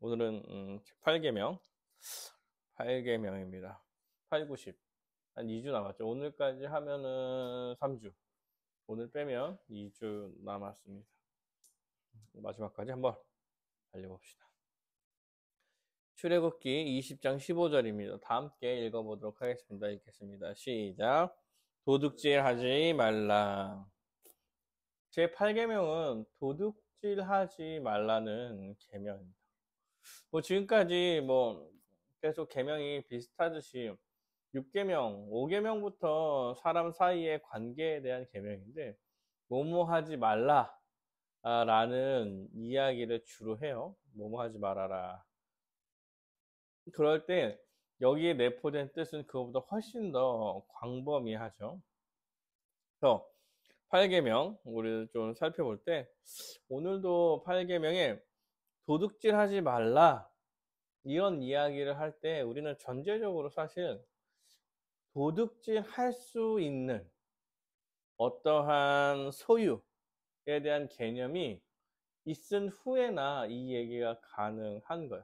오늘은 8계명 8계명입니다. 8, 90. 한 2주 남았죠. 오늘까지 하면은 3주. 오늘 빼면 2주 남았습니다. 마지막까지 한번 달려봅시다. 출애굽기 20장 15절입니다. 다 함께 읽어보도록 하겠습니다. 읽겠습니다. 시작. 도둑질 하지 말라. 제 8계명은 도둑질 하지 말라는 계명입니다. 지금까지 계속 계명이 비슷하듯이 6계명, 5계명부터 사람 사이의 관계에 대한 계명인데 뭐뭐 하지 말라 라는 이야기를 주로 해요. 뭐뭐 하지 말아라. 그럴 때 여기에 내포된 뜻은 그거보다 훨씬 더 광범위하죠. 그래서 8계명 우리 좀 살펴볼 때 오늘도 8계명에 도둑질 하지 말라 이런 이야기를 할 때 우리는 전제적으로 사실 도둑질 할 수 있는 어떠한 소유에 대한 개념이 있은 후에나 이 얘기가 가능한 거예요.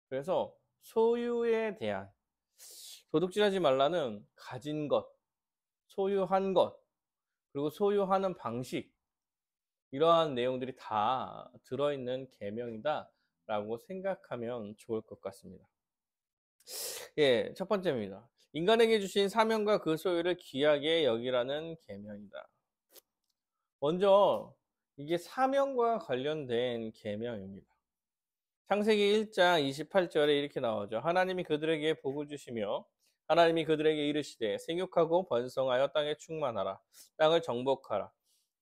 그래서 소유에 대한 도둑질하지 말라는 가진 것, 소유한 것, 그리고 소유하는 방식 이러한 내용들이 다 들어있는 계명이다 라고 생각하면 좋을 것 같습니다. 예, 첫 번째입니다. 인간에게 주신 사명과 그 소유를 귀하게 여기라는 계명이다. 먼저 이게 사명과 관련된 계명입니다. 창세기 1장 28절에 이렇게 나오죠. 하나님이 그들에게 복을 주시며 하나님이 그들에게 이르시되 생육하고 번성하여 땅에 충만하라. 땅을 정복하라.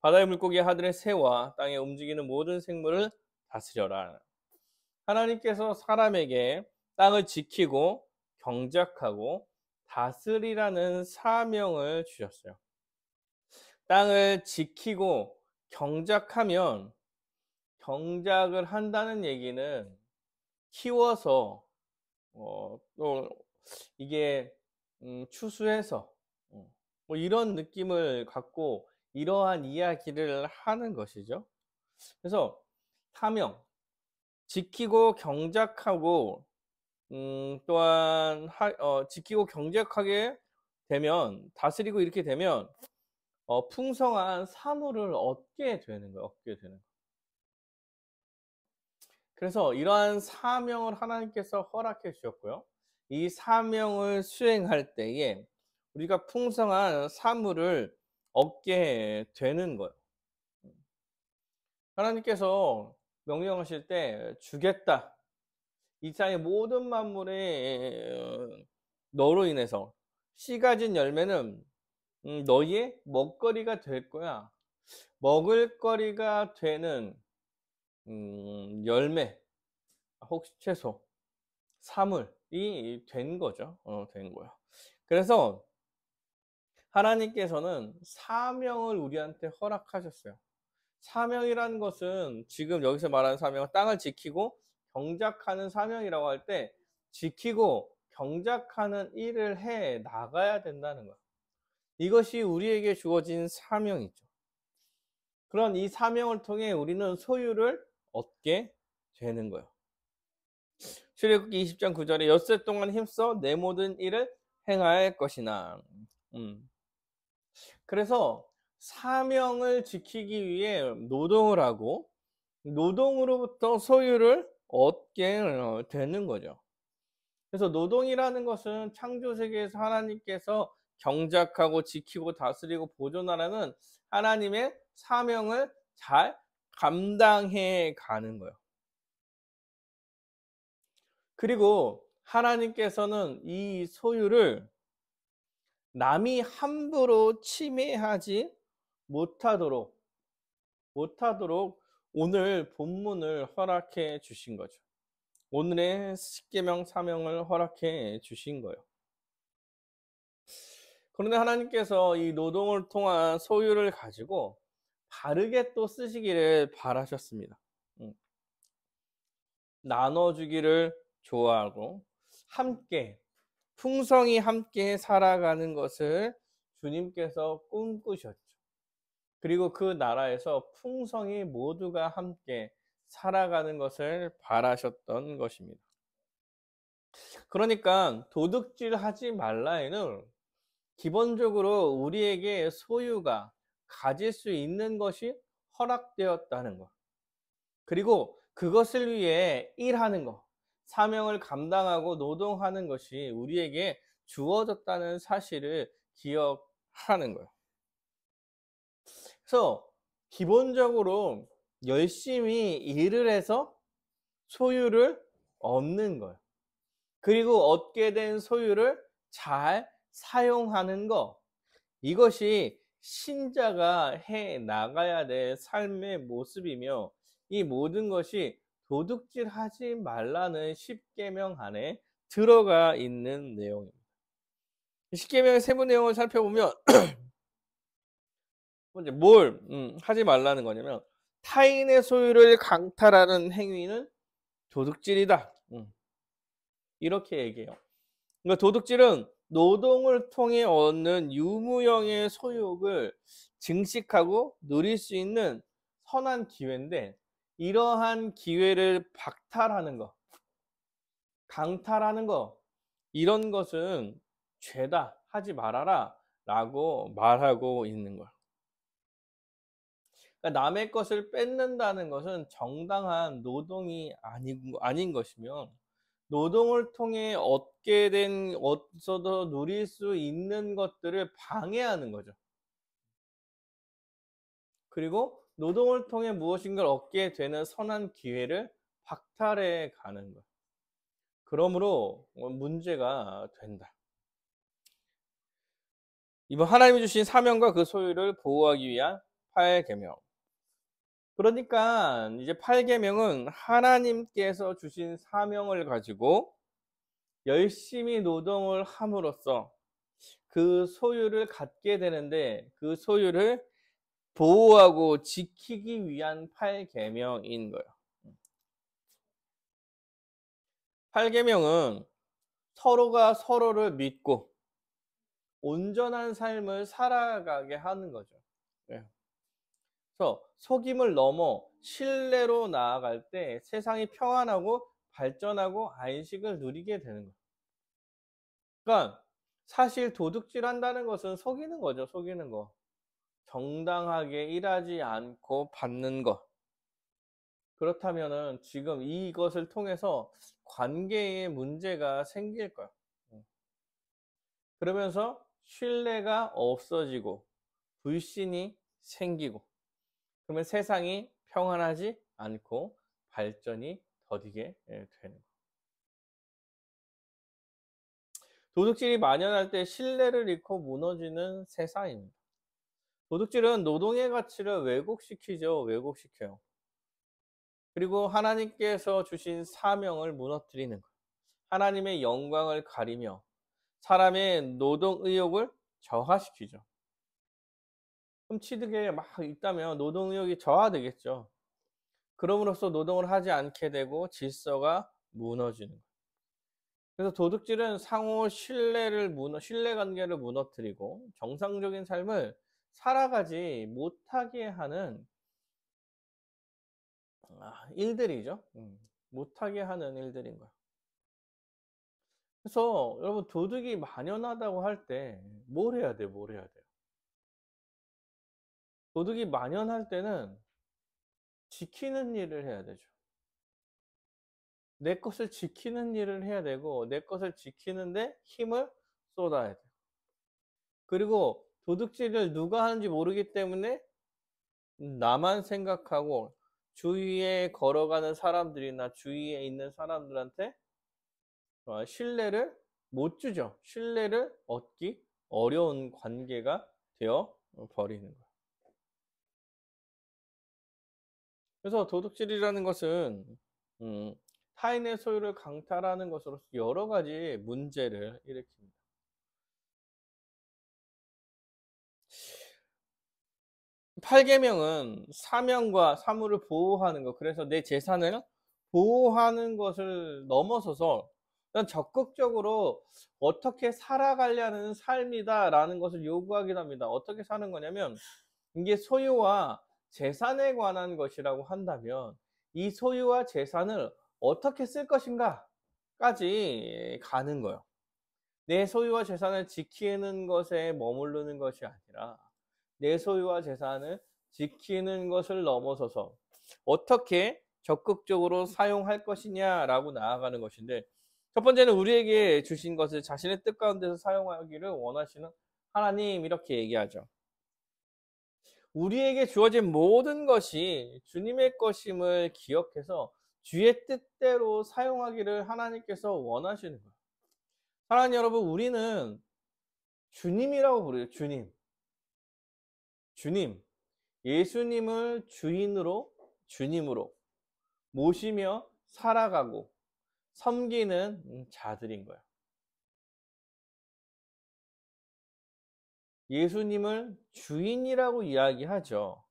바다의 물고기와 하늘의 새와 땅에 움직이는 모든 생물을 다스려라. 하나님께서 사람에게 땅을 지키고 경작하고 다스리라는 사명을 주셨어요. 땅을 지키고 경작하면 경작을 한다는 얘기는 키워서 또 이게 추수해서 이런 느낌을 갖고 이러한 이야기를 하는 것이죠. 그래서 사명, 지키고 경작하고 또한 지키고 경작하게 되면 다스리고 이렇게 되면 풍성한 사물을 얻게 되는 거예요. 그래서 이러한 사명을 하나님께서 허락해 주셨고요. 이 사명을 수행할 때에 우리가 풍성한 사물을 얻게 되는 거예요. 하나님께서 명령하실 때 주겠다. 이 땅의 모든 만물에 너로 인해서 씨 가진 열매는 너희의 먹거리가 될 거야. 먹을거리가 되는 열매, 혹시 채소, 사물이 된 거죠. 된 거야. 그래서 하나님께서는 사명을 우리한테 허락하셨어요. 사명이라는 것은 지금 여기서 말하는 사명은 땅을 지키고 경작하는 사명이라고 할 때 지키고 경작하는 일을 해 나가야 된다는 거야. 이것이 우리에게 주어진 사명이죠. 그런 이 사명을 통해 우리는 소유를 얻게 되는 거예요. 출애굽기 20장 9절에 엿새 동안 힘써 내 모든 일을 행할 것이나. 그래서 사명을 지키기 위해 노동을 하고 노동으로부터 소유를 얻게 되는 거죠. 그래서 노동이라는 것은 창조 세계에서 하나님께서 경작하고 지키고 다스리고 보존하라는 하나님의 사명을 잘 감당해 가는 거예요. 그리고 하나님께서는 이 소유를 남이 함부로 침해하지 못하도록 오늘 본문을 허락해 주신 거죠. 오늘의 십계명 사명을 허락해 주신 거예요. 그런데 하나님께서 이 노동을 통한 소유를 가지고 바르게 또 쓰시기를 바라셨습니다. 나눠주기를 좋아하고 함께 풍성히 함께 살아가는 것을 주님께서 꿈꾸셨죠. 그리고 그 나라에서 풍성히 모두가 함께 살아가는 것을 바라셨던 것입니다. 그러니까 도둑질하지 말라에는 기본적으로 우리에게 소유가 가질 수 있는 것이 허락되었다는 것. 그리고 그것을 위해 일하는 것, 사명을 감당하고 노동하는 것이 우리에게 주어졌다는 사실을 기억하는 거예요. 그래서 기본적으로 열심히 일을 해서 소유를 얻는 거예요. 그리고 얻게 된 소유를 잘 사용하는 것. 이것이 신자가 해 나가야 될 삶의 모습이며 이 모든 것이 도둑질하지 말라는 십계명 안에 들어가 있는 내용입니다. 십계명의 세부 내용을 살펴보면 먼저 뭘 하지 말라는 거냐면 타인의 소유를 강탈하는 행위는 도둑질이다. 이렇게 얘기해요. 그러니까 도둑질은 노동을 통해 얻는 유무형의 소욕을 증식하고 누릴 수 있는 선한 기회인데 이러한 기회를 박탈하는 것, 강탈하는 것 이런 것은 죄다 하지 말아라 라고 말하고 있는 거예요. 그러니까 남의 것을 뺏는다는 것은 정당한 노동이 아닌 것이며 노동을 통해 얻게 된 얻어서 누릴 수 있는 것들을 방해하는 거죠. 그리고 노동을 통해 무엇인가를 얻게 되는 선한 기회를 박탈해 가는 것. 그러므로 문제가 된다. 이번 하나님이 주신 사명과 그 소유를 보호하기 위한 8계명. 그러니까 이제 8계명은 하나님께서 주신 사명을 가지고 열심히 노동을 함으로써 그 소유를 갖게 되는데 그 소유를 보호하고 지키기 위한 8계명인 거예요. 8계명은 서로가 서로를 믿고 온전한 삶을 살아가게 하는 거죠. 네. 그래서 속임을 넘어 신뢰로 나아갈 때 세상이 평안하고 발전하고 안식을 누리게 되는 거예요. 그러니까 사실 도둑질한다는 것은 속이는 거죠. 속이는 거. 정당하게 일하지 않고 받는 것. 그렇다면은 지금 이것을 통해서 관계에 문제가 생길 거야. 그러면서 신뢰가 없어지고 불신이 생기고 그러면 세상이 평안하지 않고 발전이 더디게 되는 거야. 도둑질이 만연할 때 신뢰를 잃고 무너지는 세상입니다. 도둑질은 노동의 가치를 왜곡시키죠. 왜곡시켜요. 그리고 하나님께서 주신 사명을 무너뜨리는 거예요. 하나님의 영광을 가리며 사람의 노동 의욕을 저하시키죠. 그럼 취득에 막 있다면 노동 의욕이 저하되겠죠. 그럼으로써 노동을 하지 않게 되고 질서가 무너지는 거예요. 그래서 도둑질은 상호 신뢰관계를 무너뜨리고 정상적인 삶을 살아가지 못하게 하는 일들이죠. 못하게 하는 일들인 거예요. 그래서 여러분 도둑이 만연하다고 할 때 뭘 해야 돼요? 뭘 해야 돼요? 도둑이 만연할 때는 지키는 일을 해야 되죠. 내 것을 지키는 일을 해야 되고 내 것을 지키는데 힘을 쏟아야 돼요. 그리고 도둑질을 누가 하는지 모르기 때문에 나만 생각하고 주위에 걸어가는 사람들이나 주위에 있는 사람들한테 신뢰를 못 주죠. 신뢰를 얻기 어려운 관계가 되어 버리는 거예요. 그래서 도둑질이라는 것은 타인의 소유를 강탈하는 것으로서 여러 가지 문제를 일으킵니다. 8계명은 사명과 사물을 보호하는 것, 그래서 내 재산을 보호하는 것을 넘어서서 그냥 적극적으로 어떻게 살아가려는 삶이다라는 것을 요구하긴 합니다. 어떻게 사는 거냐면 이게 소유와 재산에 관한 것이라고 한다면 이 소유와 재산을 어떻게 쓸 것인가까지 가는 거예요. 내 소유와 재산을 지키는 것에 머무르는 것이 아니라 내 소유와 재산을 지키는 것을 넘어서서 어떻게 적극적으로 사용할 것이냐라고 나아가는 것인데, 첫 번째는 우리에게 주신 것을 자신의 뜻 가운데서 사용하기를 원하시는 하나님, 이렇게 얘기하죠. 우리에게 주어진 모든 것이 주님의 것임을 기억해서 주의 뜻대로 사용하기를 하나님께서 원하시는 거예요. 사랑하는 여러분, 우리는 주님이라고 부르요. 주님. 주님. 예수님을 주인으로, 주님으로 모시며 살아가고 섬기는 자들인 거예요. 예수님을 주인이라고 이야기하죠.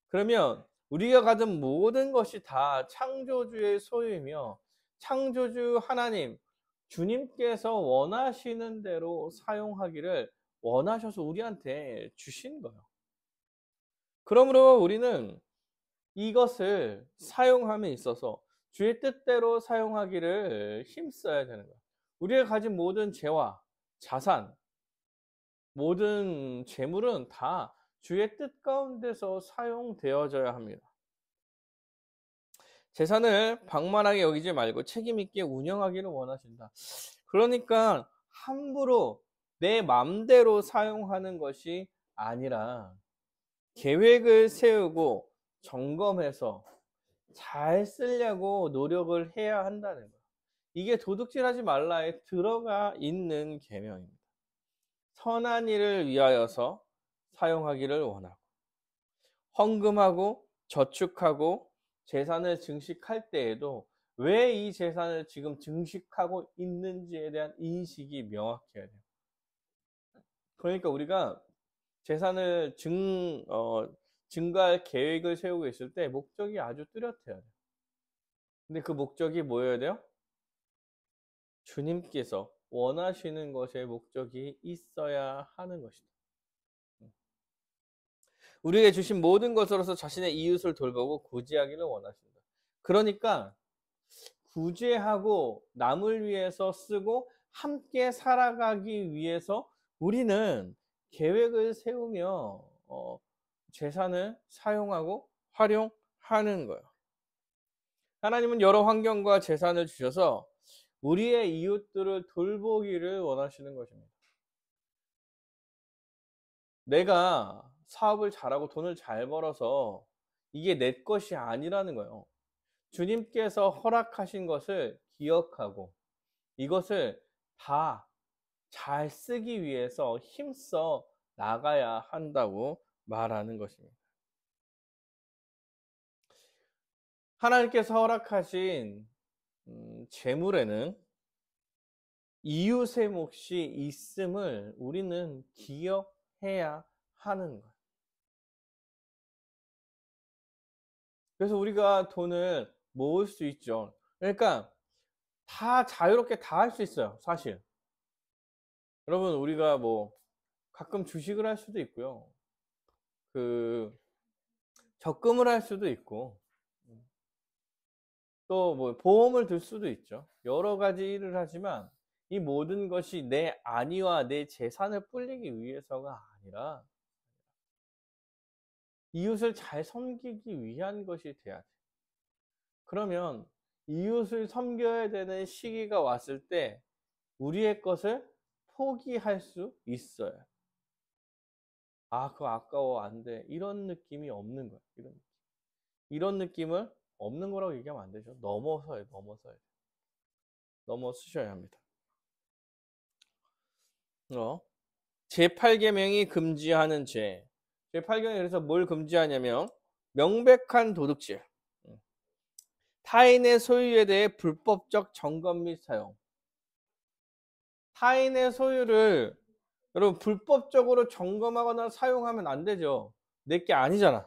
그러면 우리가 가진 모든 것이 다 창조주의 소유이며 창조주 하나님, 주님께서 원하시는 대로 사용하기를 원하셔서 우리한테 주신 거예요. 그러므로 우리는 이것을 사용함에 있어서 주의 뜻대로 사용하기를 힘써야 되는 거예요. 우리가 가진 모든 재화, 자산, 모든 재물은 다 주의 뜻 가운데서 사용되어져야 합니다. 재산을 방만하게 여기지 말고 책임 있게 운영하기를 원하신다. 그러니까 함부로 내 맘대로 사용하는 것이 아니라 계획을 세우고 점검해서 잘 쓰려고 노력을 해야 한다는 거예요. 이게 도둑질하지 말라에 들어가 있는 계명입니다. 선한 일을 위하여서 사용하기를 원하고, 헌금하고 저축하고 재산을 증식할 때에도 왜 이 재산을 지금 증식하고 있는지에 대한 인식이 명확해야 돼요. 그러니까 우리가 재산을 증가할 계획을 세우고 있을 때 목적이 아주 뚜렷해야 돼요. 근데 그 목적이 뭐여야 돼요? 주님께서 원하시는 것에 목적이 있어야 하는 것이다. 우리에게 주신 모든 것으로서 자신의 이웃을 돌보고 구제하기를 원하신다. 그러니까 구제하고 남을 위해서 쓰고 함께 살아가기 위해서 우리는 계획을 세우며 재산을 사용하고 활용하는 거예요. 하나님은 여러 환경과 재산을 주셔서 우리의 이웃들을 돌보기를 원하시는 것입니다. 내가 사업을 잘하고 돈을 잘 벌어서 이게 내 것이 아니라는 거예요. 주님께서 허락하신 것을 기억하고 이것을 다 잘 쓰기 위해서 힘써 나가야 한다고 말하는 것입니다. 하나님께서 허락하신 재물에는 이웃의 몫이 있음을 우리는 기억해야 하는 거예요. 그래서 우리가 돈을 모을 수 있죠. 그러니까 다 자유롭게 다 할 수 있어요, 사실. 여러분, 우리가 뭐 가끔 주식을 할 수도 있고요. 그 적금을 할 수도 있고 또 뭐 보험을 들 수도 있죠. 여러 가지 일을 하지만 이 모든 것이 내 안위와 내 재산을 불리기 위해서가 아니라 이웃을 잘 섬기기 위한 것이 돼야 돼. 그러면 이웃을 섬겨야 되는 시기가 왔을 때 우리의 것을 포기할 수 있어요. 아, 그거 아까워, 안 돼. 이런 느낌이 없는 거예요. 이런 느낌을 없는 거라고 얘기하면 안 되죠. 넘어서야 넘어서셔야 합니다. 제8계명이 금지하는 죄. 제8계명이 그래서 뭘 금지하냐면 명백한 도둑질, 타인의 소유에 대해 불법적 점검 및 사용. 타인의 소유를 여러분 불법적으로 점검하거나 사용하면 안 되죠. 내 게 아니잖아.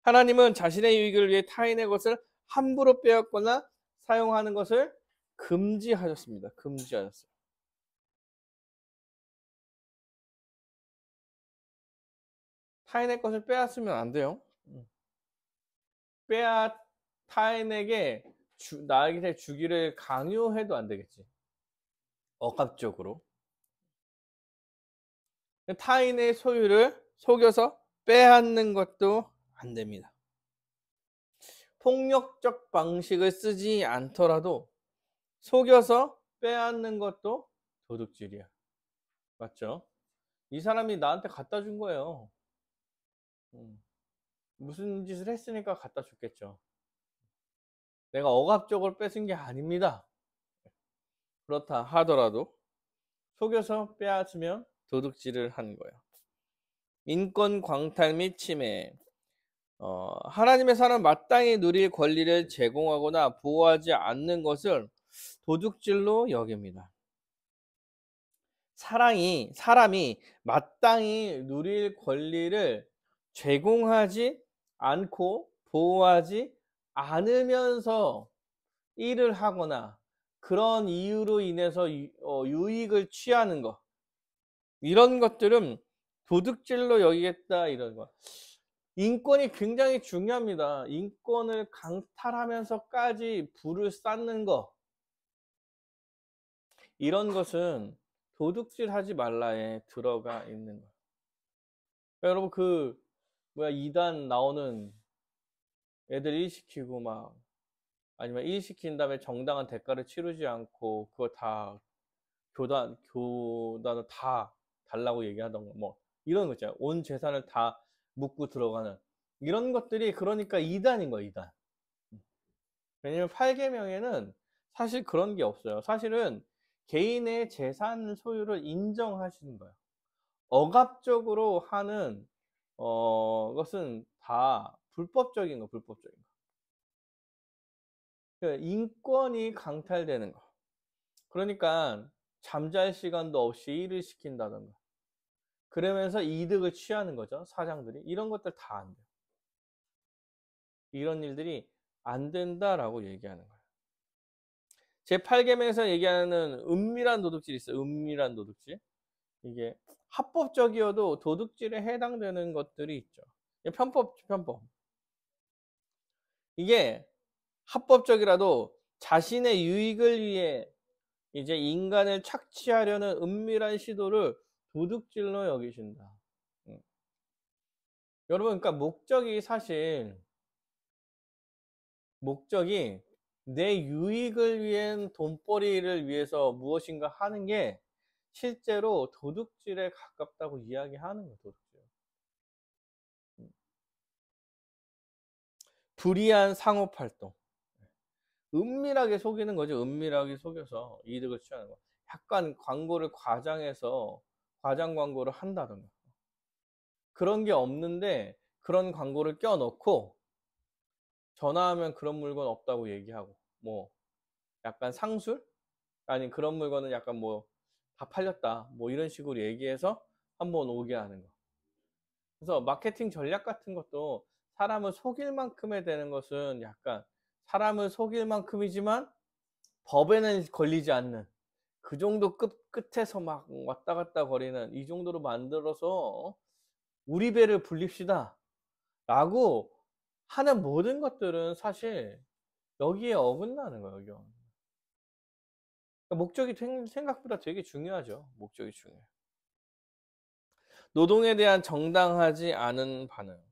하나님은 자신의 유익을 위해 타인의 것을 함부로 빼앗거나 사용하는 것을 금지하셨습니다. 금지하셨어요. 타인의 것을 빼앗으면 안 돼요. 타인에게 나에게 주기를 강요해도 안 되겠지. 억압적으로. 타인의 소유를 속여서 빼앗는 것도 안 됩니다. 폭력적 방식을 쓰지 않더라도 속여서 빼앗는 것도 도둑질이야. 맞죠? 이 사람이 나한테 갖다 준 거예요. 무슨 짓을 했으니까 갖다 줬겠죠. 내가 억압적으로 뺏은 게 아닙니다. 그렇다 하더라도 속여서 빼앗으면 도둑질을 하는 거예요. 인권 광탈 및 침해. 하나님의 사람 마땅히 누릴 권리를 제공하거나 보호하지 않는 것을 도둑질로 여깁니다. 사람이 마땅히 누릴 권리를 제공하지 않고 보호하지 않으면서 일을 하거나 그런 이유로 인해서 유익을 취하는 것, 이런 것들은 도둑질로 여기겠다, 이런 거. 인권이 굉장히 중요합니다. 인권을 강탈하면서까지 불을 쌓는 거, 이런 것은 도둑질 하지 말라에 들어가 있는 거예요. 여러분, 이단 나오는 애들 일 시키고 아니면 일 시킨 다음에 정당한 대가를 치르지 않고 그거 다 교단을 다 달라고 얘기하던가 이런 거 있잖아요. 온 재산을 다 묻고 들어가는 이런 것들이, 그러니까 이단인 거예요, 이단. 왜냐면 8계명에는 사실 그런 게 없어요. 사실은 개인의 재산 소유를 인정하시는 거예요. 억압적으로 하는 것은 다 불법적인 거, 불법적인 거. 그러니까 인권이 강탈되는 거. 그러니까 잠잘 시간도 없이 일을 시킨다던가, 그러면서 이득을 취하는 거죠, 사장들이. 이런 것들 다 안 돼요. 이런 일들이 안 된다라고 얘기하는 거예요. 제8계명에서 얘기하는 은밀한 도둑질이 있어요. 은밀한 도둑질. 이게 합법적이어도 도둑질에 해당되는 것들이 있죠. 편법. 이게 합법적이라도 자신의 유익을 위해 이제 인간을 착취하려는 은밀한 시도를 도둑질로 여기신다. 여러분, 그러니까 목적이 내 유익을 위한 돈벌이를 위해서 무엇인가 하는 게 실제로 도둑질에 가깝다고 이야기하는 거예요. 도둑질. 불이한 상업활동. 은밀하게 속이는 거죠. 은밀하게 속여서 이득을 취하는 거. 약간 광고를 과장 광고를 한다던가. 그런 게 없는데 그런 광고를 껴넣고 전화하면 그런 물건 없다고 얘기하고, 약간 상술? 아니, 그런 물건은 약간 다 팔렸다, 이런 식으로 얘기해서 한번 오게 하는 거. 그래서 마케팅 전략 같은 것도 사람을 속일 만큼에 되는 것은 약간 사람을 속일 만큼이지만 법에는 걸리지 않는 그 정도 끝에서 막 왔다 갔다 거리는 이 정도로 만들어서 우리 배를 불립시다 라고 하는 모든 것들은 사실 여기에 어긋나는 거예요. 그러니까 목적이 생각보다 되게 중요하죠. 목적이 중요해요. 노동에 대한 정당하지 않은 반응.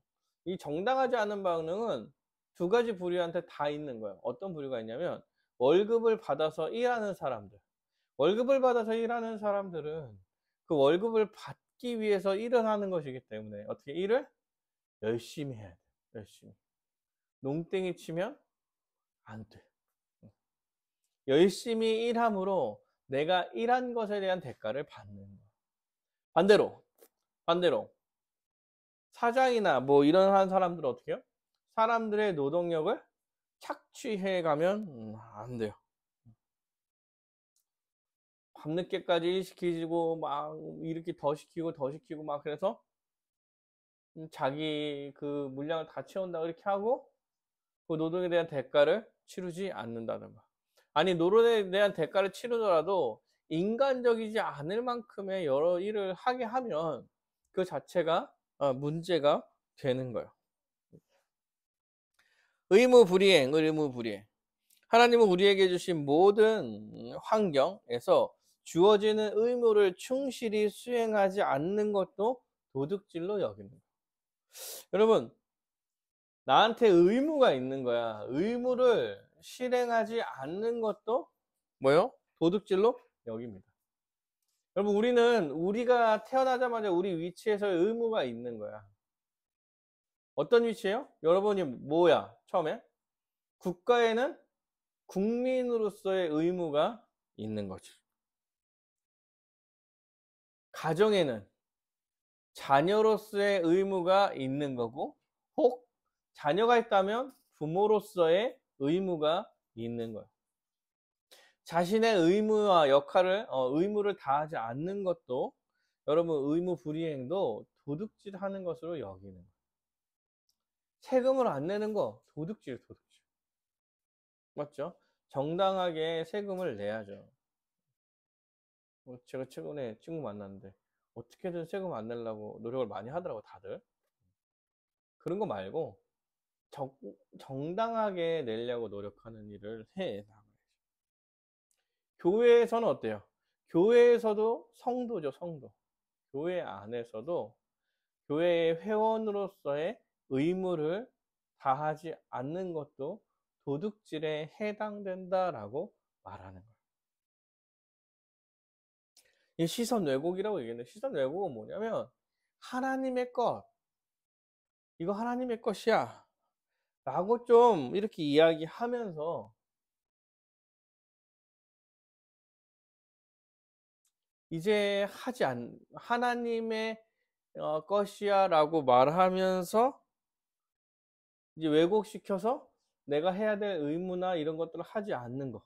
이 정당하지 않은 반응은 두 가지 부류한테 다 있는 거예요. 어떤 부류가 있냐면 월급을 받아서 일하는 사람들. 월급을 받아서 일하는 사람들은 그 월급을 받기 위해서 일을 하는 것이기 때문에 어떻게 일을 열심히 해야 돼. 열심히. 농땡이 치면 안 돼. 열심히 일함으로 내가 일한 것에 대한 대가를 받는 거예요. 반대로 사장이나 이런 한 사람들은 어떻게 해요? 사람들의 노동력을 착취해 가면 안 돼요. 밤늦게까지 일 시키고 이렇게 더 시키고 그래서 자기 그 물량을 다 채운다 이렇게 하고 그 노동에 대한 대가를 치르지 않는다든가. 아니, 노동에 대한 대가를 치르더라도 인간적이지 않을 만큼의 여러 일을 하게 하면 그 자체가 문제가 되는 거예요. 의무 불이행, 의무 불이행. 하나님은 우리에게 주신 모든 환경에서 주어지는 의무를 충실히 수행하지 않는 것도 도둑질로 여깁니다. 여러분, 나한테 의무가 있는 거야. 의무를 실행하지 않는 것도 뭐요? 도둑질로 여깁니다. 여러분, 우리가 태어나자마자 우리 위치에서 의무가 있는 거야. 어떤 위치예요? 여러분이 뭐야? 처음에 국가에는 국민으로서의 의무가 있는 거죠. 가정에는 자녀로서의 의무가 있는 거고, 혹 자녀가 있다면 부모로서의 의무가 있는 거예요. 자신의 의무와 역할을 의무를 다하지 않는 것도 여러분 의무 불이행도 도둑질하는 것으로 여기는 거예요. 세금을 안 내는 거 도둑질. 맞죠? 정당하게 세금을 내야죠. 제가 최근에 친구 만났는데 어떻게든 세금 안 내려고 노력을 많이 하더라고 다들. 그런 거 말고 정당하게 내려고 노력하는 일을 해 나가야죠. 교회에서는 어때요? 교회에서도 성도죠, 성도. 교회 안에서도 교회의 회원으로서의 의무를 다하지 않는 것도 도둑질에 해당된다라고 말하는 거예요. 이 시선 왜곡이라고 얘기했는데, 시선 왜곡은 뭐냐면 하나님의 것, 이거 하나님의 것이야 라고 좀 이렇게 이야기하면서 이제 하나님의 것이야 라고 말하면서 이제 왜곡시켜서 내가 해야 될 의무나 이런 것들을 하지 않는 거.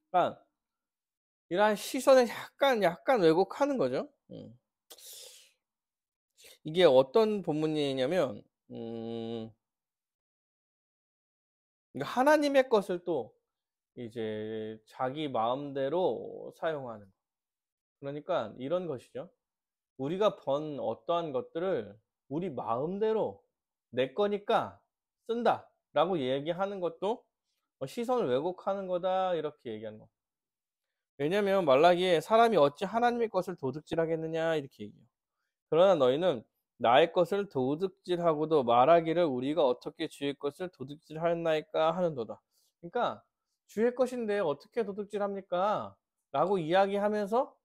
그러니까 이러한 시선을 약간 왜곡하는 거죠. 이게 어떤 본문이냐면 하나님의 것을 또 이제 자기 마음대로 사용하는 거. 그러니까 이런 것이죠. 우리가 번 어떠한 것들을 우리 마음대로 내 거니까 쓴다 라고 얘기하는 것도 시선을 왜곡하는 거다 이렇게 얘기하는 거. 왜냐하면 말라기에 사람이 어찌 하나님의 것을 도둑질하겠느냐 이렇게 얘기해요. 그러나 너희는 나의 것을 도둑질하고도 말하기를 우리가 어떻게 주의 것을 도둑질하였나이까 하는도다. 그러니까 주의 것인데 어떻게 도둑질합니까? 라고 이야기하면서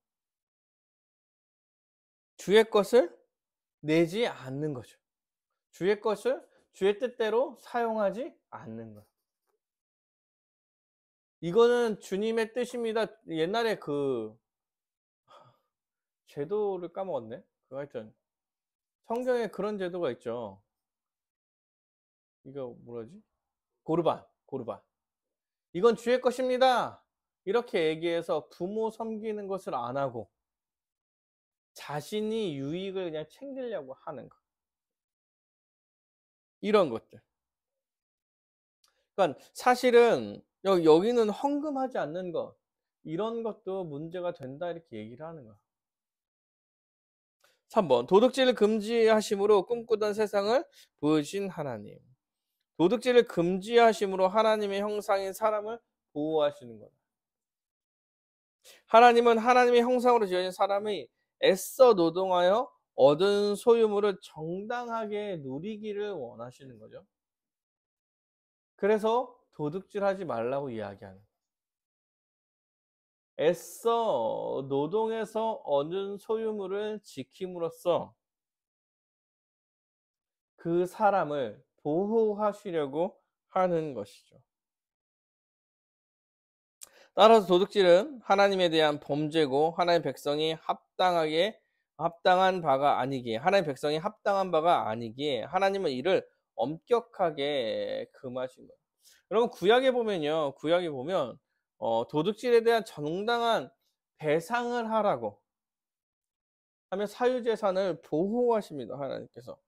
주의 것을 내지 않는 거죠. 주의 것을 주의 뜻대로 사용하지 않는 것. 이거는 주님의 뜻입니다. 옛날에 제도를 까먹었네. 하여튼 성경에 그런 제도가 있죠. 이거 뭐라지? 고르반. 이건 주의 것입니다. 이렇게 얘기해서 부모 섬기는 것을 안 하고 자신이 유익을 그냥 챙기려고 하는 것. 이런 것들. 그러니까 사실은 여기는 헌금하지 않는 것. 이런 것도 문제가 된다 이렇게 얘기를 하는 거야. 3번 도둑질을 금지하심으로 꿈꾸던 세상을 보여주신 하나님. 도둑질을 금지하심으로 하나님의 형상인 사람을 보호하시는 거다. 하나님은 하나님의 형상으로 지어진 사람이 애써 노동하여 얻은 소유물을 정당하게 누리기를 원하시는 거죠. 그래서 도둑질하지 말라고 이야기하는 거예요. 애써 노동해서 얻은 소유물을 지킴으로써 그 사람을 보호하시려고 하는 것이죠. 따라서 도둑질은 하나님에 대한 범죄고 하나님의 백성이 합당한 바가 아니기에 하나님은 이를 엄격하게 금하신 거예요. 여러분 구약에 보면 도둑질에 대한 정당한 배상을 하라고 하면 사유재산을 보호하십니다. 하나님께서.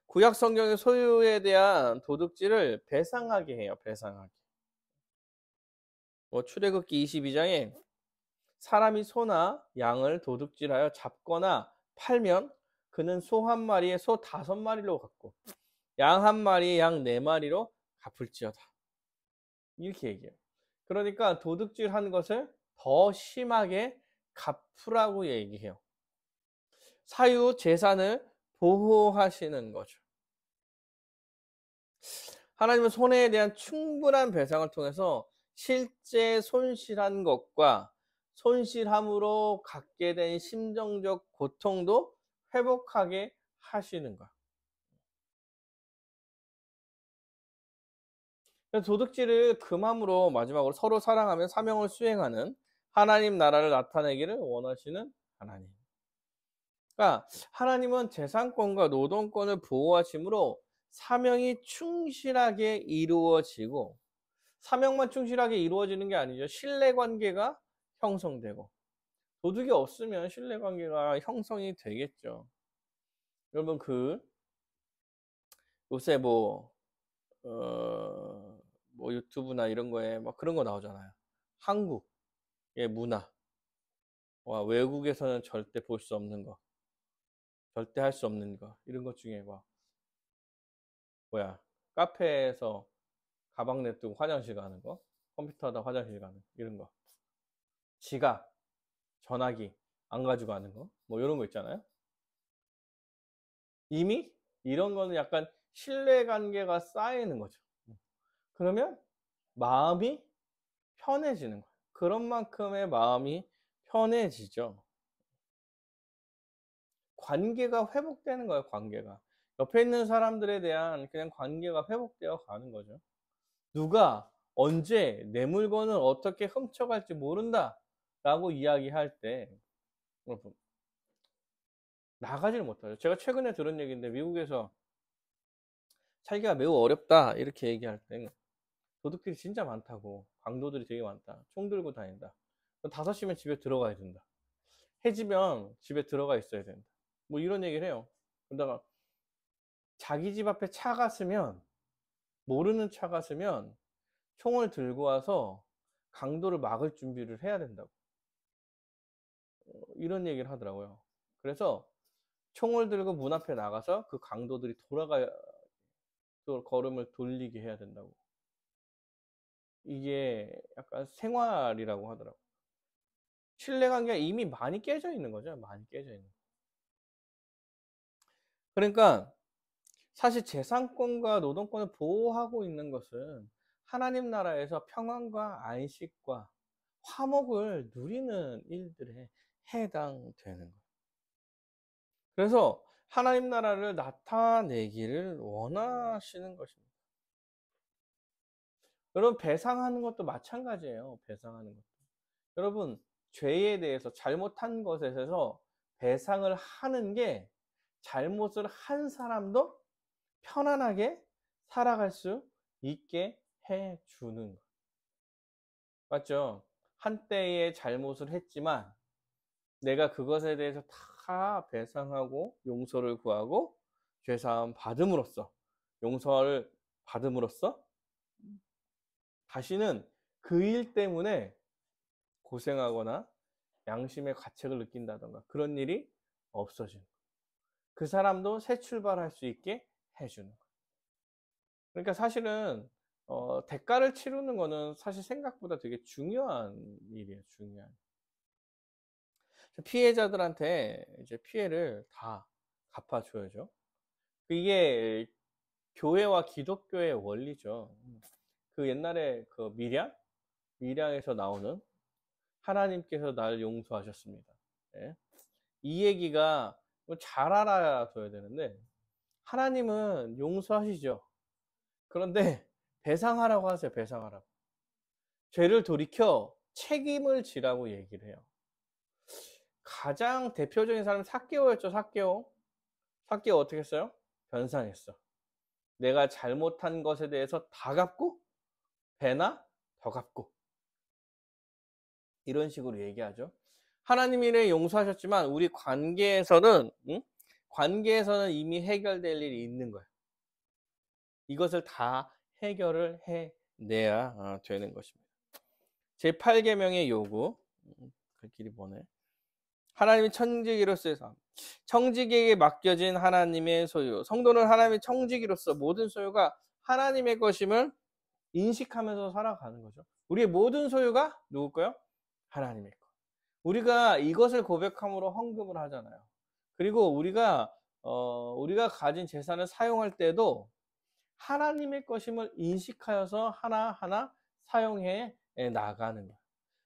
구약 성경의 소유에 대한 도둑질을 배상하게 해요. 배상하게. 출애굽기 22장에 사람이 소나 양을 도둑질하여 잡거나 팔면 그는 소 한 마리에 소 5마리로 갚고 양 한 마리, 양 네 마리로 갚을지어다. 이렇게 얘기해요. 그러니까 도둑질한 것을 더 심하게 갚으라고 얘기해요. 사유 재산을 보호하시는 거죠. 하나님은 손해에 대한 충분한 배상을 통해서 실제 손실한 것과 손실함으로 갖게 된 심정적 고통도 회복하게 하시는 거야. 도둑질을 금함으로 마지막으로 서로 사랑하며 사명을 수행하는 하나님 나라를 나타내기를 원하시는 하나님. 그러니까 하나님은 재산권과 노동권을 보호하심으로 사명이 충실하게 이루어지고, 사명만 충실하게 이루어지는 게 아니죠. 신뢰관계가 형성되고, 도둑이 없으면 신뢰관계가 형성이 되겠죠. 여러분 요새 뭐 유튜브나 이런 거에 막 그런 거 나오잖아요. 한국의 문화, 와, 외국에서는 절대 볼 수 없는 거, 절대 할 수 없는 거, 이런 것 중에 막 뭐야, 카페에서 가방 내두고 화장실 가는 거, 컴퓨터 하다 화장실 가는 거, 이런 거, 지갑, 전화기 안 가지고 가는 거, 뭐 이런 거 있잖아요. 이미 이런 거는 약간 신뢰관계가 쌓이는 거죠. 그러면 마음이 편해지는 거예요. 그런 만큼의 마음이 편해지죠. 관계가 회복되는 거예요. 관계가 옆에 있는 사람들에 대한 그냥 관계가 회복되어 가는 거죠. 누가 언제 내 물건을 어떻게 훔쳐갈지 모른다 라고 이야기할 때 여러분, 나가지를 못하죠. 제가 최근에 들은 얘기인데, 미국에서 살기가 매우 어렵다 이렇게 얘기할 때 도둑들이 진짜 많다고, 강도들이 되게 많다, 총 들고 다닌다, 5시면 집에 들어가야 된다, 해지면 집에 들어가 있어야 된다, 뭐 이런 얘기를 해요. 그러다가 자기 집 앞에 차가 쓰면, 모르는 차가 쓰면 총을 들고 와서 강도를 막을 준비를 해야 된다고, 이런 얘기를 하더라고요. 그래서 총을 들고 문 앞에 나가서 그 강도들이 돌아가야, 또 걸음을 돌리게 해야 된다고. 이게 약간 생활이라고 하더라고요. 신뢰관계가 이미 많이 깨져 있는 거죠. 많이 깨져 있는. 그러니까 사실 재산권과 노동권을 보호하고 있는 것은 하나님 나라에서 평안과 안식과 화목을 누리는 일들에 해당되는 거예요. 그래서 하나님 나라를 나타내기를 원하시는 것입니다. 여러분, 배상하는 것도 마찬가지예요. 배상하는 것도. 여러분, 죄에 대해서, 잘못한 것에 대해서 배상을 하는 게 잘못을 한 사람도 편안하게 살아갈 수 있게 해주는 거. 맞죠? 한때의 잘못을 했지만 내가 그것에 대해서 다 배상하고 용서를 구하고 죄사함 받음으로써, 용서를 받음으로써 다시는 그 일 때문에 고생하거나 양심의 가책을 느낀다던가 그런 일이 없어지는, 그 사람도 새 출발할 수 있게 해주는 거예요. 그러니까 사실은 대가를 치르는 거는 사실 생각보다 되게 중요한 일이에요. 중요한. 피해자들한테 이제 피해를 다 갚아줘야죠. 이게 교회와 기독교의 원리죠. 그 옛날에 그 밀양에서 나오는 하나님께서 날 용서하셨습니다. 예? 이 얘기가 잘 알아둬야 되는데, 하나님은 용서하시죠. 그런데 배상하라고 하세요. 배상하라고. 죄를 돌이켜 책임을 지라고 얘기를 해요. 가장 대표적인 사람은 삭개오였죠. 삭개오 어떻게 했어요? 변상했어. 내가 잘못한 것에 대해서 다 갚고 배나 더 갚고, 이런 식으로 얘기하죠. 하나님이 용서하셨지만 우리 관계에서는 이미 해결될 일이 있는 거예요. 이것을 다 해결을 해내야 되는 것입니다. 제8계명의 요구, 그 길이 뭐네. 하나님이 청지기로서의 삶. 청지기에게 맡겨진 하나님의 소유. 성도는 하나님의 청지기로서 모든 소유가 하나님의 것임을 인식하면서 살아가는 거죠. 우리의 모든 소유가 누구 거요? 하나님의 것. 우리가 이것을 고백함으로 헌금을 하잖아요. 그리고 우리가 가진 재산을 사용할 때도 하나님의 것임을 인식하여서 하나하나 사용해 나가는 거예요.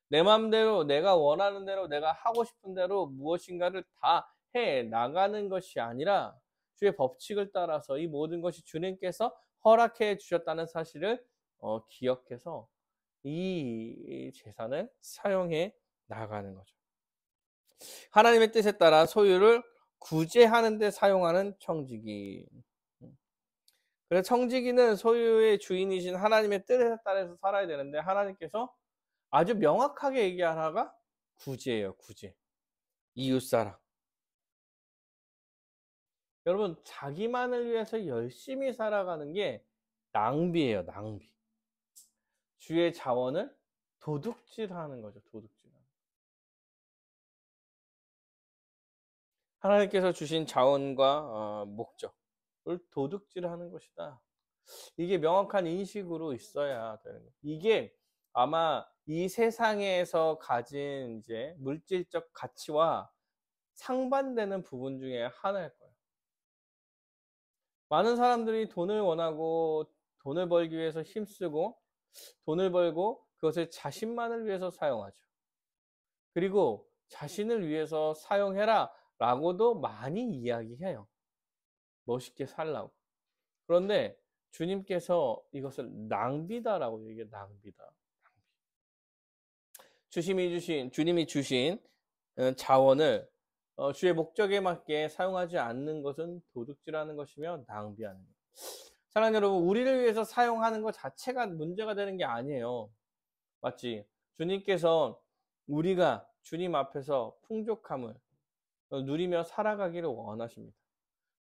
내 마음대로 내가 원하는 대로 내가 하고 싶은 대로 무엇인가를 다 해 나가는 것이 아니라 주의 법칙을 따라서 이 모든 것이 주님께서 허락해 주셨다는 사실을 기억해서 이 재산을 사용해 나가는 거죠. 하나님의 뜻에 따라 소유를 구제하는 데 사용하는 청지기. 그래서 청지기는 소유의 주인이신 하나님의 뜻에 따라서 살아야 되는데 하나님께서 아주 명확하게 얘기하다가 구제예요. 구제. 이웃사랑. 여러분 자기만을 위해서 열심히 살아가는 게 낭비예요. 낭비. 주의 자원을 도둑질하는 거죠. 도둑질. 하나님께서 주신 자원과 목적을 도둑질하는 것이다. 이게 명확한 인식으로 있어야 되는 거예요. 이게 아마 이 세상에서 가진 이제 물질적 가치와 상반되는 부분 중에 하나일 거예요. 많은 사람들이 돈을 원하고 돈을 벌기 위해서 힘쓰고 돈을 벌고 그것을 자신만을 위해서 사용하죠. 그리고 자신을 위해서 사용해라 라고도 많이 이야기해요. 멋있게 살라고. 그런데 주님께서 이것을 낭비다라고 얘기해요. 낭비다. 주님이 주신 자원을 주의 목적에 맞게 사용하지 않는 것은 도둑질하는 것이며 낭비하는 것. 사랑하는 여러분, 우리를 위해서 사용하는 것 자체가 문제가 되는 게 아니에요. 맞지? 주님께서 우리가 주님 앞에서 풍족함을 누리며 살아가기를 원하십니다.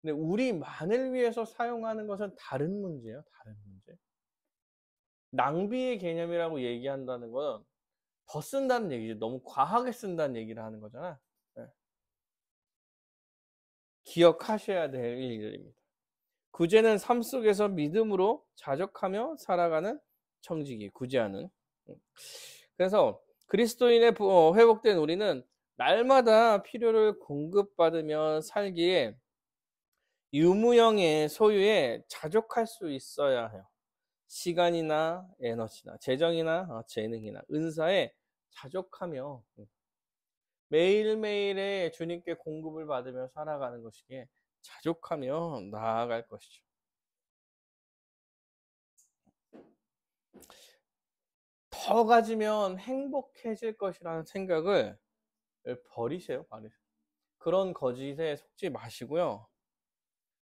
근데 우리만을 위해서 사용하는 것은 다른 문제예요. 다른 문제. 낭비의 개념이라고 얘기한다는 건 더 쓴다는 얘기죠. 너무 과하게 쓴다는 얘기를 하는 거잖아. 네. 기억하셔야 될 일들입니다. 구제는 삶 속에서 믿음으로 자족하며 살아가는 청지기, 구제하는. 그래서 그리스도인의 회복된 우리는 날마다 필요를 공급받으며 살기에 유무형의 소유에 자족할 수 있어야 해요. 시간이나 에너지나 재정이나 재능이나 은사에 자족하며 매일매일의 주님께 공급을 받으며 살아가는 것이기에 자족하며 나아갈 것이죠. 더 가지면 행복해질 것이라는 생각을 버리세요. 그런 거짓에 속지 마시고요.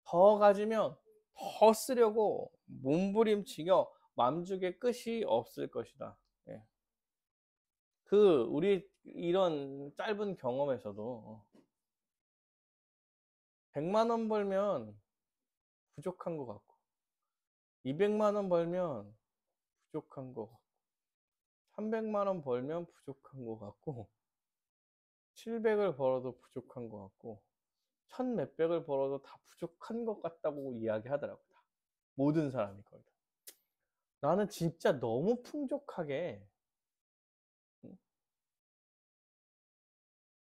더 가지면 더 쓰려고 몸부림치며 맘죽의 끝이 없을 것이다. 예. 우리 이런 짧은 경험에서도 100만 원 벌면 부족한 것 같고 200만 원 벌면 부족한 것 같고 300만 원 벌면 부족한 것 같고 700을 벌어도 부족한 것 같고 1000 몇백을 벌어도 다 부족한 것 같다고 이야기하더라고요. 모든 사람이 거의 다. 나는 진짜 너무 풍족하게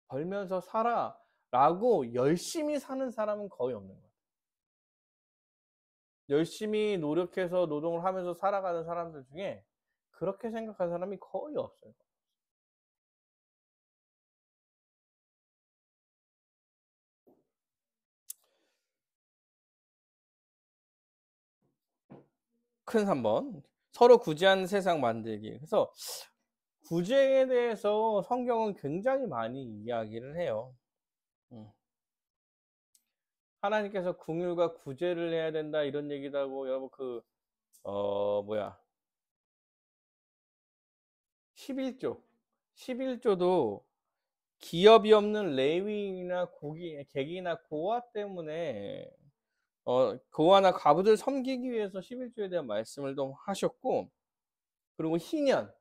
벌면서 살아 라고 열심히 사는 사람은 거의 없는 것 같아요. 열심히 노력해서 노동을 하면서 살아가는 사람들 중에 그렇게 생각하는 사람이 거의 없어요. 큰 3번. 서로 구제하는 세상 만들기. 그래서 구제에 대해서 성경은 굉장히 많이 이야기를 해요. 하나님께서 긍휼과 구제를 해야 된다 이런 얘기도 하고 여러분 11조도 기업이 없는 레위인이나 객이나 고아 때문에 고아나 과부들 섬기기 위해서 11조에 대한 말씀을 좀 하셨고, 그리고 희년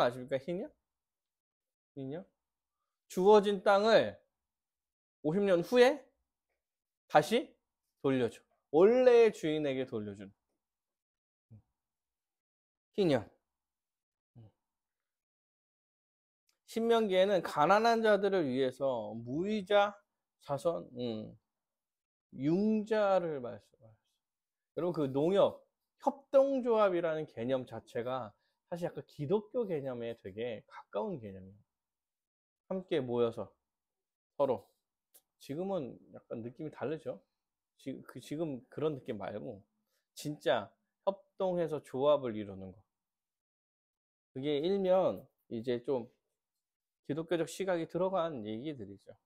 아십니까? 희년? 주어진 땅을 50년 후에 다시 돌려줘. 원래의 주인에게 돌려주는. 희년. 신명기에는 가난한 자들을 위해서 무이자 자선, 융자를 말씀하셨어요. 여러분 그 농협, 협동조합이라는 개념 자체가 사실 약간 기독교 개념에 되게 가까운 개념이에요. 함께 모여서 서로. 지금은 약간 느낌이 다르죠. 지금 그런 느낌 말고 진짜 협동해서 조합을 이루는 거. 그게 일면 이제 좀 기독교적 시각이 들어간 얘기들이죠.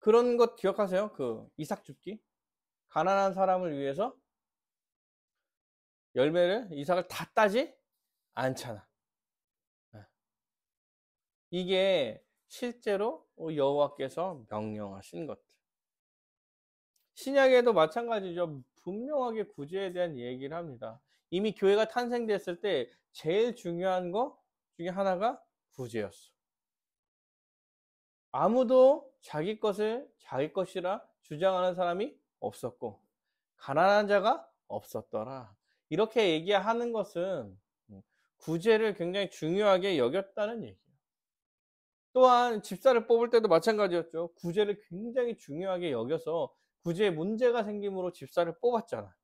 그런 것 기억하세요? 그 이삭 줍기? 가난한 사람을 위해서 이삭을 다 따지 않잖아. 이게 실제로 여호와께서 명령하신 것들. 신약에도 마찬가지죠. 분명하게 구제에 대한 얘기를 합니다. 이미 교회가 탄생됐을 때 제일 중요한 거 중에 하나가 구제였어. 아무도 자기 것을 자기 것이라 주장하는 사람이 없었고 가난한 자가 없었더라. 이렇게 얘기하는 것은 구제를 굉장히 중요하게 여겼다는 얘기예요. 또한 집사를 뽑을 때도 마찬가지였죠. 구제를 굉장히 중요하게 여겨서 구제에 문제가 생김으로 집사를 뽑았잖아.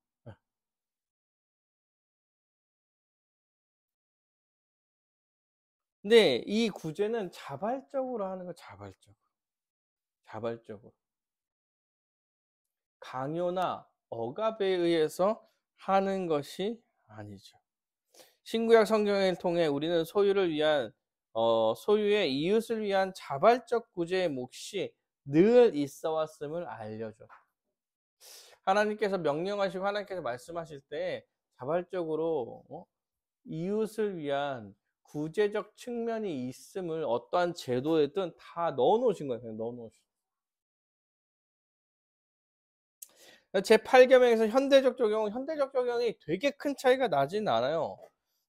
근데 이 구제는 자발적으로 하는 거, 자발적으로. 강요나 억압에 의해서 하는 것이 아니죠. 신구약 성경을 통해 우리는 소유의 이웃을 위한 자발적 구제의 몫이 늘 있어 왔음을 알려줘. 하나님께서 명령하시고 하나님께서 말씀하실 때 자발적으로 이웃을 위한 구제적 측면이 있음을 어떠한 제도에든 다 넣어 놓으신 거예요. 그냥 넣어 놓으신. 제8계명에서 현대적 적용이 되게 큰 차이가 나진 않아요.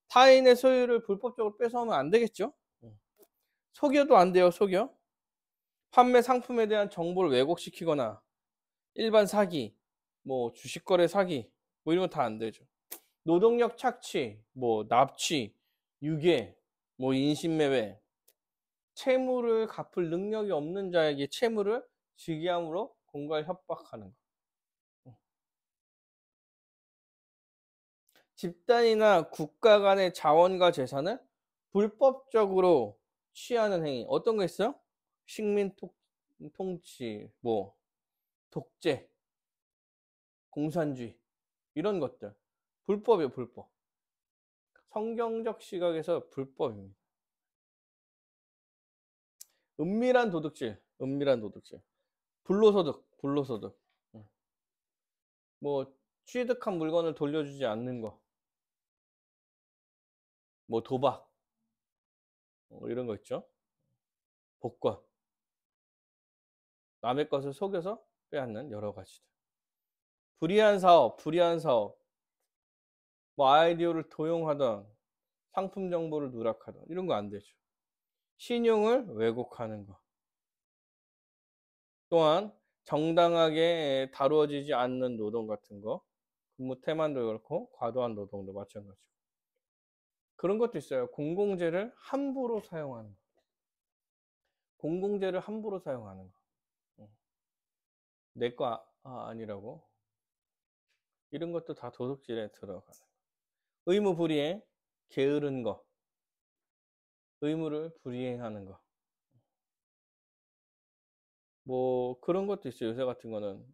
타인의 소유를 불법적으로 뺏어오면 안 되겠죠? 속여도 안 돼요, 속여. 판매 상품에 대한 정보를 왜곡시키거나 일반 사기, 뭐 주식거래 사기, 뭐 이런 거 다 안 되죠. 노동력 착취, 뭐 납치, 유괴, 뭐 인신매매, 채무를 갚을 능력이 없는 자에게 채무를 지기함으로 공갈 협박하는 거. 집단이나 국가 간의 자원과 재산을 불법적으로 취하는 행위. 어떤 거 있어요? 식민 통치, 뭐 독재, 공산주의 이런 것들. 불법이에요, 불법. 성경적 시각에서 불법입니다. 은밀한 도둑질. 불로소득. 뭐 취득한 물건을 돌려주지 않는 거. 뭐 도박. 이런 거 있죠. 복권. 남의 것을 속여서 빼앗는 여러 가지들. 불이한 사업. 뭐 아이디어를 도용하던 상품 정보를 누락하던 이런 거 안 되죠. 신용을 왜곡하는 거. 또한 정당하게 다루어지지 않는 노동 같은 거. 근무 태만도 그렇고 과도한 노동도 마찬가지고. 그런 것도 있어요. 공공재를 함부로 사용하는 거. 내 거 아니라고. 이런 것도 다 도둑질에 들어가는 거. 의무 불이행, 게으른 거. 의무를 불이행하는 거. 뭐 그런 것도 있어요. 요새 같은 거는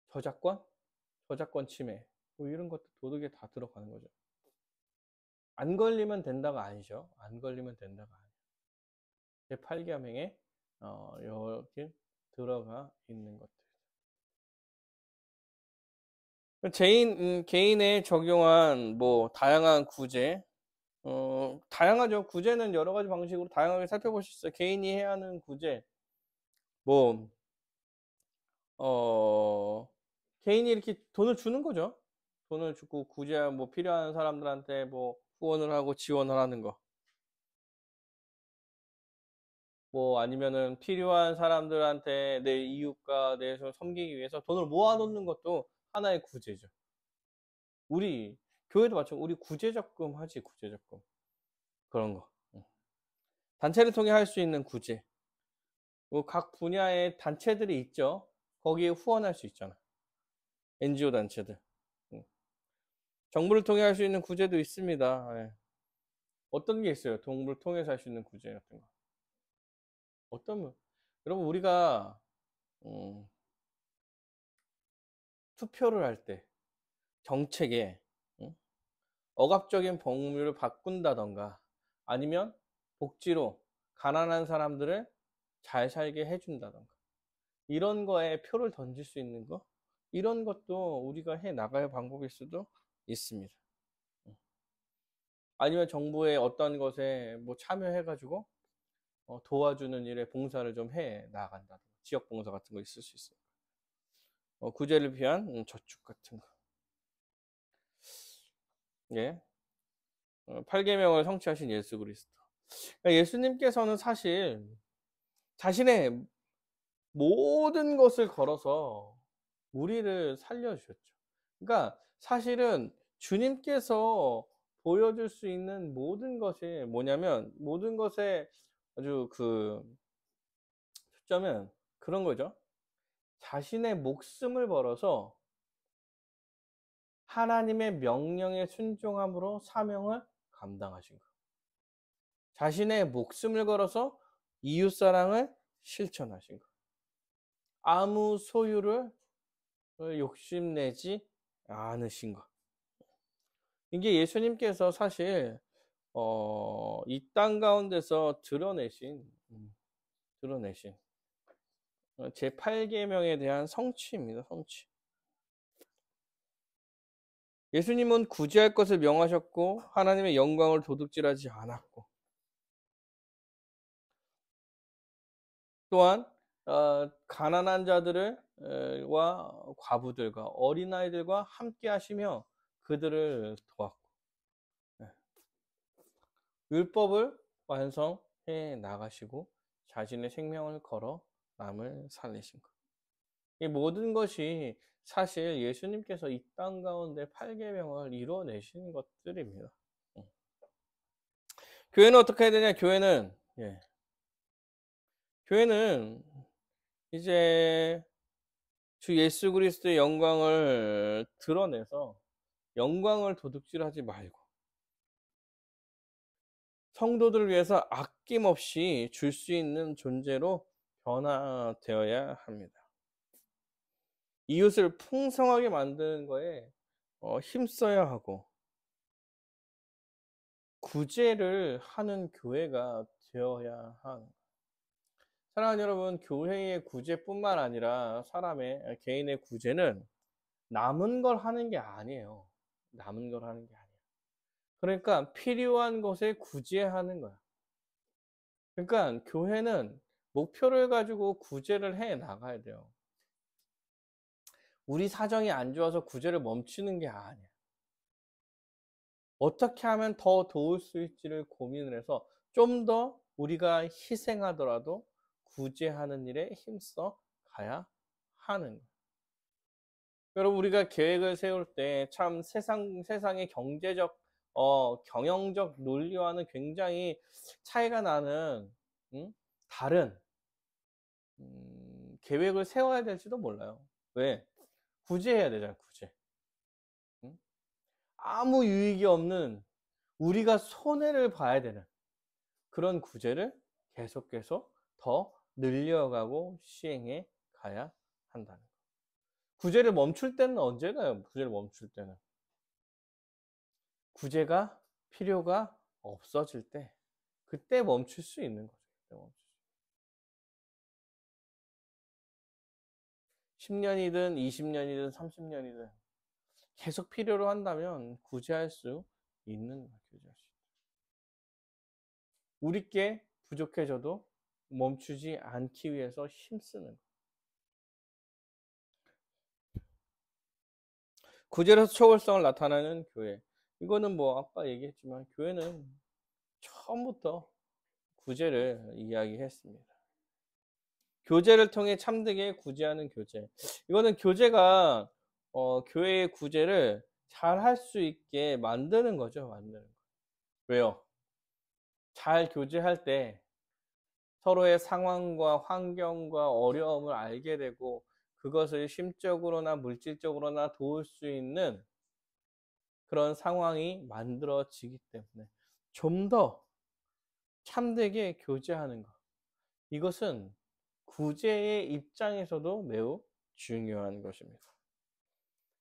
저작권 침해 뭐 이런 것도 도둑에 다 들어가는 거죠. 안 걸리면 된다가 아니죠. 제8계명에 여기 들어가 있는 것들. 개인에 적용한 뭐 다양한 구제, 다양하죠. 구제는 여러 가지 방식으로 다양하게 살펴볼 수 있어요. 개인이 해야 하는 구제, 뭐 개인이 이렇게 돈을 주는 거죠. 돈을 주고 구제 뭐 필요한 사람들한테 뭐 후원을 하고 지원을 하는 거. 뭐 아니면은 필요한 사람들한테 내 이웃과 내서 섬기기 위해서 돈을 모아놓는 것도 하나의 구제죠. 우리 교회도 마찬가지로 우리 구제적금 하지, 구제적금. 그런 거. 단체를 통해 할 수 있는 구제. 뭐 각 분야의 단체들이 있죠. 거기에 후원할 수 있잖아. NGO 단체들. 정부를 통해 할 수 있는 구제도 있습니다. 예. 어떤 게 있어요? 정부를 통해서 할 수 있는 구제 같은 거. 여러분 우리가 투표를 할 때 정책에 억압적인 법률을 바꾼다던가 아니면 복지로 가난한 사람들을 잘 살게 해준다던가 이런 거에 표를 던질 수 있는 거 이런 것도 우리가 해 나갈 방법일 수도 있습니다. 아니면 정부의 어떤 것에 뭐 참여해가지고 도와주는 일에 봉사를 좀 해 나간다. 지역 봉사 같은 거 있을 수 있어요. 구제를 위한 저축 같은 거. 예. 8계명을 성취하신 예수 그리스도. 그러니까 예수님께서는 사실 자신의 모든 것을 걸어서 우리를 살려주셨죠. 그러니까 사실은 주님께서 보여줄 수 있는 모든 것이 뭐냐면 모든 것에 아주 그 초점은 그런 거죠. 자신의 목숨을 걸어서 하나님의 명령에 순종함으로 사명을 감당하신 거. 자신의 목숨을 걸어서 이웃사랑을 실천하신 거. 아무 소유를 욕심내지 않으신 것. 이게 예수님께서 사실 이 땅 가운데서 드러내신 제8계명에 대한 성취입니다. 성취. 예수님은 구제할 것을 명하셨고 하나님의 영광을 도둑질하지 않았고 또한 가난한 자들과 과부들과 어린아이들과 함께 하시며 그들을 도왔고 율법을 완성해 나가시고 자신의 생명을 걸어 남을 살리신 것. 이 모든 것이 사실 예수님께서 이 땅 가운데 8계명을 이루어내신 것들입니다. 교회는 어떻게 해야 되냐? 교회는 이제 주 예수 그리스도의 영광을 드러내서 영광을 도둑질하지 말고 성도들을 위해서 아낌없이 줄 수 있는 존재로 변화되어야 합니다. 이웃을 풍성하게 만드는 거에 힘써야 하고 구제를 하는 교회가 되어야 하는. 사랑하는 여러분, 교회의 구제뿐만 아니라 사람의 개인의 구제는 남은 걸 하는 게 아니에요. 남은 걸 하는 게 아니에요. 그러니까 필요한 것에 구제하는 거야. 그러니까 교회는 목표를 가지고 구제를 해 나가야 돼요. 우리 사정이 안 좋아서 구제를 멈추는 게 아니야. 어떻게 하면 더 도울 수 있지를 고민을 해서 좀 더 우리가 희생하더라도 구제하는 일에 힘써 가야 하는 거예요. 여러분 우리가 계획을 세울 때 참 세상의 경제적 경영적 논리와는 굉장히 차이가 나는 다른 계획을 세워야 될지도 몰라요. 왜? 구제해야 되잖아요. 구제. 아무 유익이 없는 우리가 손해를 봐야 되는 그런 구제를 계속 더 늘려가고 시행해 가야 한다는 거예요. 구제를 멈출 때는 언제나요? 구제를 멈출 때는 구제가 필요가 없어질 때 그때 멈출 수 있는 거죠. 그때 멈출 수. 10년이든 20년이든 30년이든 계속 필요로 한다면 구제할 수 있는 거예요. 구제할 수 있다. 우리께 부족해져도 멈추지 않기 위해서 힘쓰는 거예요. 구제로서 초월성을 나타내는 교회. 이거는 뭐 아까 얘기했지만 교회는 처음부터 구제를 이야기했습니다. 교제를 통해 참되게 구제하는 교제. 이거는 교제가 교회의 구제를 잘 할 수 있게 만드는 거죠. 만드는 거. 왜요? 잘 교제할 때 서로의 상황과 환경과 어려움을 알게 되고 그것을 심적으로나 물질적으로나 도울 수 있는 그런 상황이 만들어지기 때문에 좀 더 참되게 교제하는 것. 이것은 구제의 입장에서도 매우 중요한 것입니다.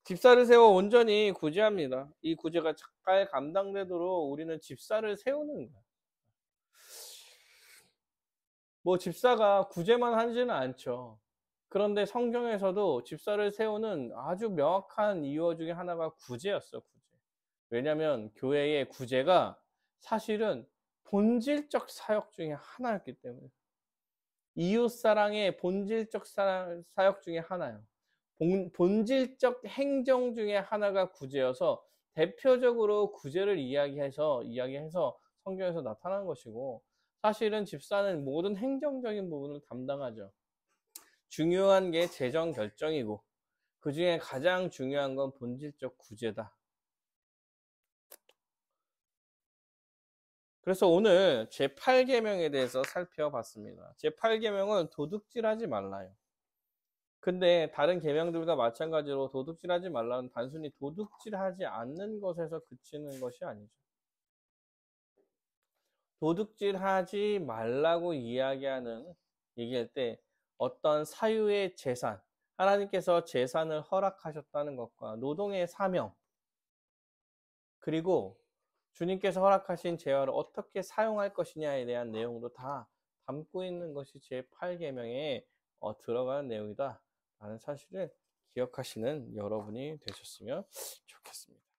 집사를 세워 온전히 구제합니다. 이 구제가 잘 감당되도록 우리는 집사를 세우는 거예요. 뭐 집사가 구제만 하지는 않죠. 그런데 성경에서도 집사를 세우는 아주 명확한 이유 중에 하나가 구제였어, 구제. 왜냐하면 교회의 구제가 사실은 본질적 사역 중에 하나였기 때문에. 이웃사랑의 본질적 사역 중에 하나예요. 본질적 행정 중에 하나가 구제여서 대표적으로 구제를 이야기해서 성경에서 나타난 것이고 사실은 집사는 모든 행정적인 부분을 담당하죠. 중요한 게 재정 결정이고 그 중에 가장 중요한 건 본질적 구제다. 그래서 오늘 제8계명에 대해서 살펴봤습니다. 제8계명은 도둑질하지 말라요. 근데 다른 계명들과 마찬가지로 도둑질하지 말라는 단순히 도둑질하지 않는 것에서 그치는 것이 아니죠. 도둑질하지 말라고 얘기할 때 어떤 사유의 재산, 하나님께서 재산을 허락하셨다는 것과 노동의 사명, 그리고 주님께서 허락하신 재화를 어떻게 사용할 것이냐에 대한 내용도 다 담고 있는 것이 제8계명에 들어가는 내용이다 라는 사실을 기억하시는 여러분이 되셨으면 좋겠습니다.